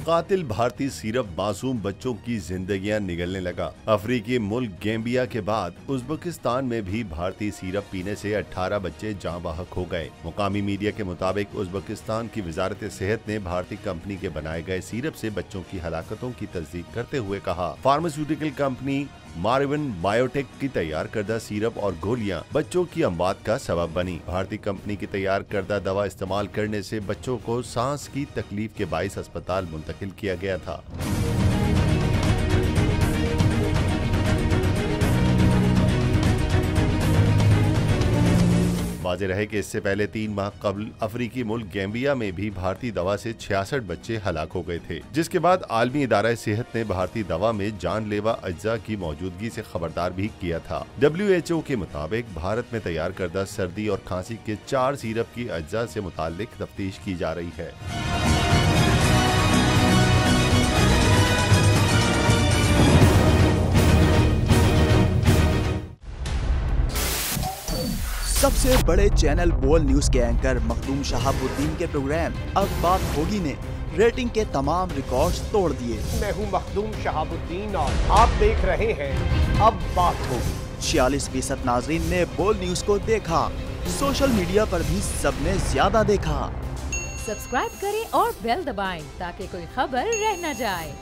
कातिल भारतीय सिरप मासूम बच्चों की जिंदगियां निगलने लगा। अफ्रीकी मुल्क गैम्बिया के बाद उज़्बेकिस्तान में भी भारतीय सिरप पीने से 18 बच्चे जाँ बहक हो गए। मुकामी मीडिया के मुताबिक उज़्बेकिस्तान की वजारत सेहत ने भारतीय कंपनी के बनाए गए सिरप से बच्चों की हलाकतों की तस्दीक करते हुए कहा, फार्मास्यूटिकल कंपनी मारिवन बायोटेक की तैयार करदा सिरप और गोलियां बच्चों की अमवात का सबब बनी। भारतीय कंपनी की तैयार करदा दवा इस्तेमाल करने से बच्चों को सांस की तकलीफ के बाइस अस्पताल मुंतकिल किया गया था। वाज़ेह रहे कि इससे पहले 3 माह कबल अफ्रीकी मुल्क गैम्बिया में भी भारतीय दवा से 66 बच्चे हलाक हो गए थे, जिसके बाद आलमी इदारा सेहत ने भारतीय दवा में जानलेवा अज्जा की मौजूदगी से खबरदार भी किया था। WHO के मुताबिक भारत में तैयार करदा सर्दी और खांसी के 4 सिरप की अज्जा से मुताल्लिक तफ्तीश की जा रही है। सबसे बड़े चैनल बोल न्यूज के एंकर मखदूम शहाबुद्दीन के प्रोग्राम अब बात होगी ने रेटिंग के तमाम रिकॉर्ड्स तोड़ दिए। मैं हूं मखदूम शहाबुद्दीन और आप देख रहे हैं अब बात होगी। 46% नाजरीन ने बोल न्यूज को देखा। सोशल मीडिया पर भी सबने ज्यादा देखा। सब्सक्राइब करें और बेल दबाएं ताकि कोई खबर रह न जाए।